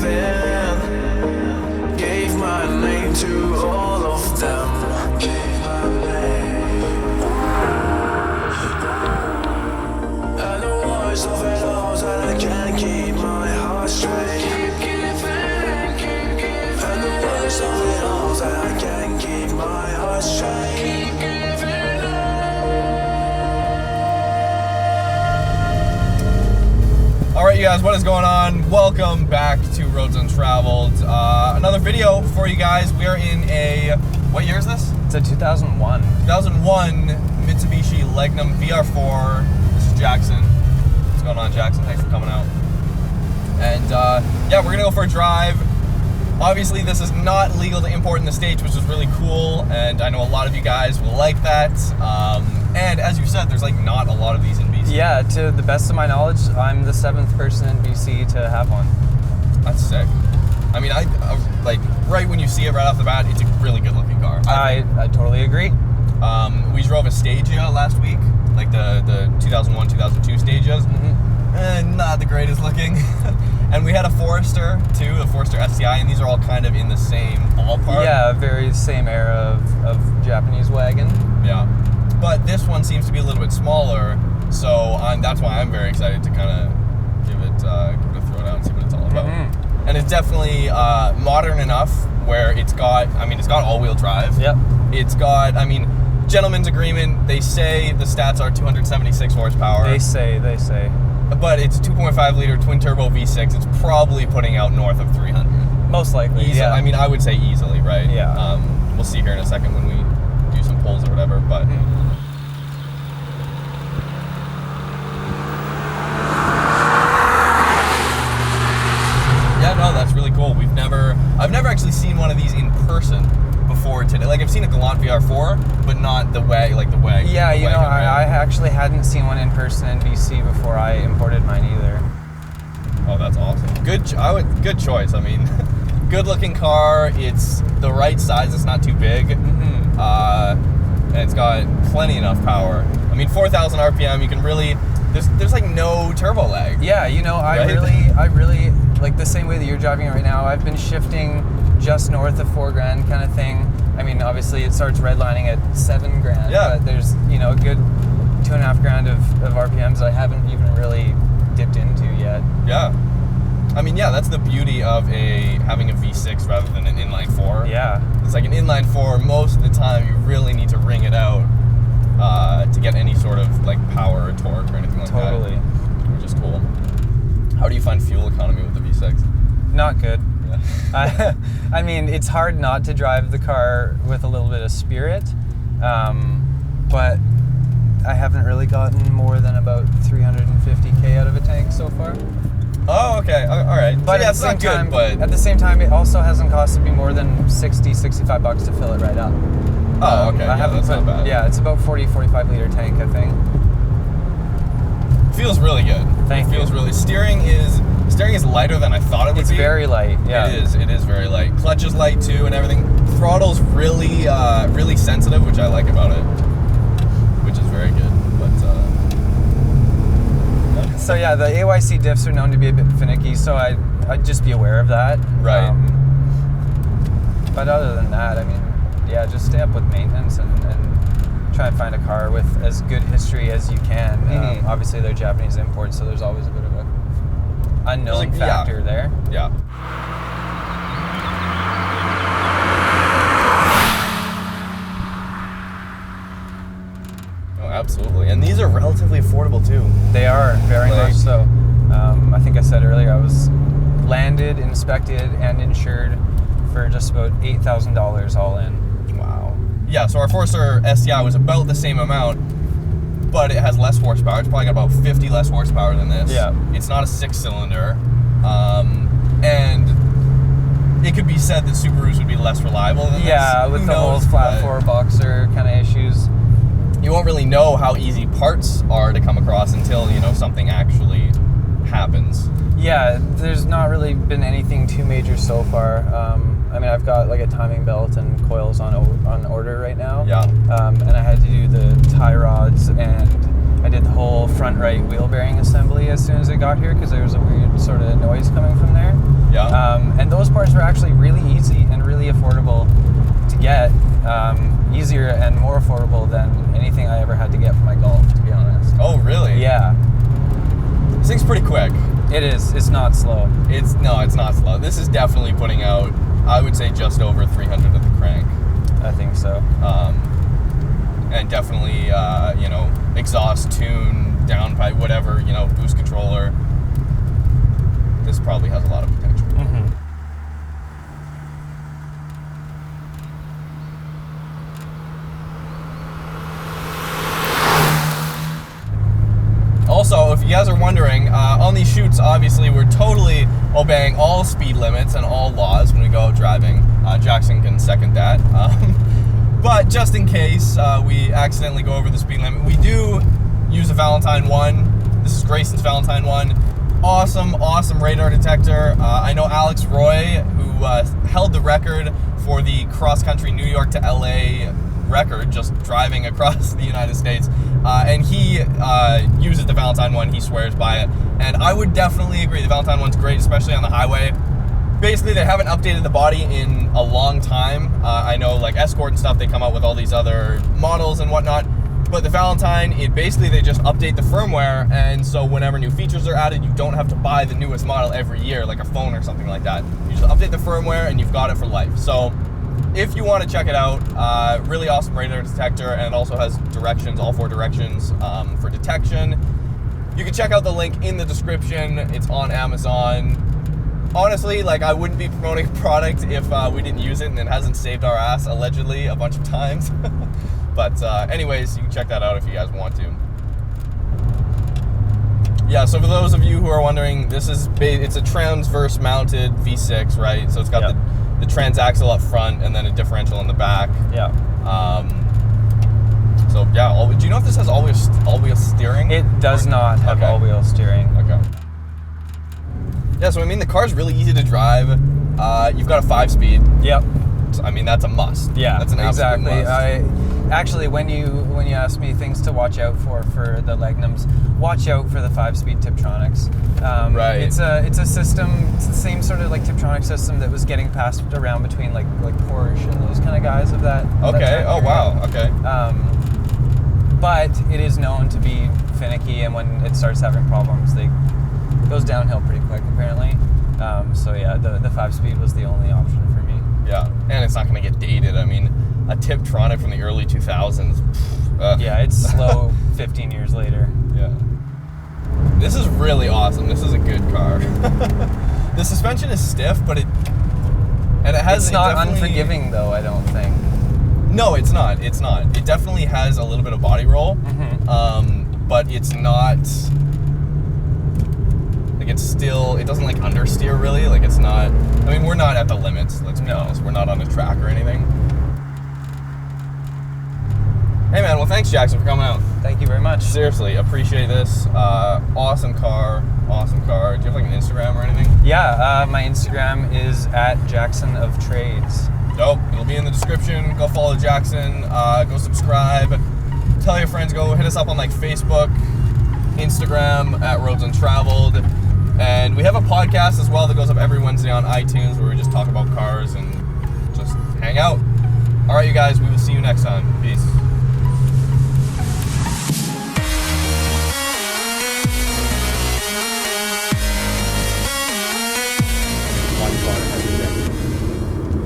in. Gave my name to all of them. Gave my name. And the voice of it all that I can't keep my heart straight. Keep giving, keep giving. And the voice of it all that I can't keep my heart straight. Keep giving up. Alright you guys, what is going on? Welcome back to Roads Untraveled. Another video for you guys. We are in a, what year is this? It's a 2001. 2001 Mitsubishi Legnum VR-4. This is Jackson. What's going on, Jackson? Thanks for coming out. And yeah, we're gonna go for a drive. Obviously this is not legal to import in the States, which is really cool, and I know a lot of you guys will like that. And as you said, there's like not a lot of these in BC. Yeah, to the best of my knowledge, I'm the 7th person in BC to have one. That's sick. I mean, I like right when you see it right off the bat, it's a really good looking car. I totally agree. We drove a Stagia last week, like the 2001, 2002 Stagias. And not the greatest looking. And we had a Forester too, the Forester STI, and these are all kind of in the same ballpark. Yeah, very same era of Japanese wagon. Yeah. But this one seems to be a little bit smaller, so that's why I'm very excited to kind of give it a throw down and see what it's all about. And it's definitely modern enough where it's got all-wheel drive. Yep. It's got, I mean, gentleman's agreement, they say the stats are 276 horsepower. They say. But it's a 2.5 liter twin turbo V6. It's probably putting out north of 300. Most likely, yeah. I mean, I would say easily, right? Yeah. We'll see here in a second when we do some polls or whatever, but... Yeah, no, that's really cool. I've never actually seen one of these in person before today. Like, I've seen a Galant VR-4, but not the Wagon. Yeah, you know, I actually hadn't seen one in person in BC before I imported mine either. Oh, that's awesome. Good choice. I mean, good looking car. It's the right size. It's not too big. And it's got plenty enough power. I mean, 4,000 RPM. You can really, there's like no turbo lag. Yeah, you know, I really like the same way that you're driving it right now. I've been shifting just north of $4,000 kind of thing. I mean, obviously it starts redlining at $7,000, but there's, you know, a good $2,500 of RPMs I haven't even really dipped into yet. Yeah. I mean, yeah, that's the beauty of having a V6 rather than an inline 4. Yeah. It's like an inline 4, most of the time you really need to wring it out to get any sort of like power or torque or anything like that. Totally. Which is cool. How do you find fuel economy with the V6? Not good. Yeah. I mean, it's hard not to drive the car with a little bit of spirit, but I haven't really gotten more than about 350K out of a tank so far. Oh, okay. All right. But so, yeah, it's not good, but... At the same time, it also hasn't costed me more than $60-65 to fill it right up. Oh, okay. That's not bad. Yeah, it's about 40-45 liter tank, I think. Feels really good. Thank you. Feels really... Steering is lighter than I thought it would be. It's very light, yeah. It is very light. Clutch is light too and everything. Throttle's really, really sensitive, which I like about it. Which is very good, but... So yeah, the AYC diffs are known to be a bit finicky, so I'd just be aware of that. Right. But other than that, I mean, yeah, just stay up with maintenance and try and find a car with as good history as you can. Obviously, they're Japanese imports, so there's always a bit of a unknown factor there. Yeah. Oh, absolutely. And these are relatively affordable too. They are, very much so. I think I said earlier, I was landed, inspected, and insured for just about $8,000 all in. Wow. Yeah, so our Forester STI was about the same amount, but it has less horsepower. It's probably got about 50 less horsepower than this. Yeah. It's not a 6-cylinder. And it could be said that Subarus would be less reliable than this. Yeah, with the whole flat 4 boxer kind of issues. You won't really know how easy parts are to come across until, you know, something actually happens. Yeah, there's not really been anything too major so far. I mean, I've got like a timing belt and coils on order right now. Yeah. And I had to do the tie rods, and I did the whole front right wheel bearing assembly as soon as it got here because there was a weird sort of noise coming from there. Yeah. And those parts were actually really easy and really affordable to get. Easier and more affordable than anything I ever had to get for my Golf, to be honest. Oh, really? Yeah. This thing's pretty quick. It is. It's not slow. No, it's not slow. This is definitely putting out, I would say, just over 300 at the crank. I think so. And definitely, you know, exhaust, tune, downpipe, whatever, you know, boost controller. This probably has a lot of potential. Mm-hmm. Also, if you guys are wondering, on these shoots, obviously, we're totally obeying all speed limits and all laws when we go out driving. Jackson can second that. But just in case we accidentally go over the speed limit, we do use a Valentine 1. This is Grayson's Valentine 1. Awesome radar detector. I know Alex Roy, who held the record for the cross-country New York to LA record, just driving across the United States, and he uses the Valentine 1. He swears by it, and I would definitely agree. The Valentine 1's great, especially on the highway. Basically, they haven't updated the body in a long time. I know, like Escort and stuff, they come out with all these other models and whatnot, but the Valentine, they just update the firmware, and so whenever new features are added, you don't have to buy the newest model every year, like a phone or something like that. You just update the firmware, and you've got it for life. So if you want to check it out, really awesome radar detector, and it also has directions, all 4 directions for detection. You can check out the link in the description. It's on Amazon. Honestly, like, I wouldn't be promoting a product if we didn't use it and it hasn't saved our ass, allegedly, a bunch of times. But anyways, you can check that out if you guys want to. Yeah, so for those of you who are wondering, it's a transverse-mounted V6, right? So it's got the transaxle up front and then a differential in the back. Yeah. So yeah, do you know if this has all-wheel steering? It does not have all-wheel steering. Okay. Yeah, so I mean, the car's really easy to drive. You've got a 5-speed. Yep. So, I mean, that's a must. Yeah, that's an absolute must. Actually, when you asked me things to watch out for the Legnums, watch out for the 5-speed Tiptronics. Right. It's a system. It's the same sort of like Tiptronic system that was getting passed around between like Porsche and those kind of guys of that. Okay. Oh wow. Okay. But it is known to be finicky, and when it starts having problems, it goes downhill pretty quick apparently. So yeah, the 5-speed was the only option for me. Yeah, and it's not going to get dated. I mean, a Tiptronic from the early 2000s. Yeah, it's slow 15 years later. Yeah. This is really awesome. This is a good car. The suspension is stiff, but it has. It's not unforgiving though, I don't think. No, it's not. It's not. It definitely has a little bit of body roll, but it's not. Like, it's still. It doesn't like understeer really. Like, it's not. I mean, we're not at the limits. Let's be honest. We're not on the track or anything. Hey man, well thanks Jackson for coming out. Thank you very much. Seriously, appreciate this. Awesome car. Do you have like an Instagram or anything? Yeah, my Instagram is @JacksonOfTrades. Dope. It'll be in the description. Go follow Jackson. Go subscribe. Tell your friends. Go hit us up on like Facebook, Instagram @Roads Untraveled, and we have a podcast as well that goes up every Wednesday on iTunes where we just talk about cars and just hang out. All right, you guys. We will see you next time. Peace.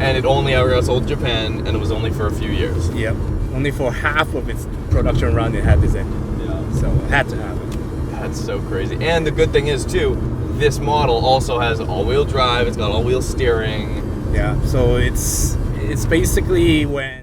And it only ever sold in Japan, and it was only for a few years. Yep. Only for half of its production run it had this engine. Yeah. So it had to happen. That's so crazy. And the good thing is, too, this model also has all-wheel drive. It's got all-wheel steering. Yeah. So it's basically when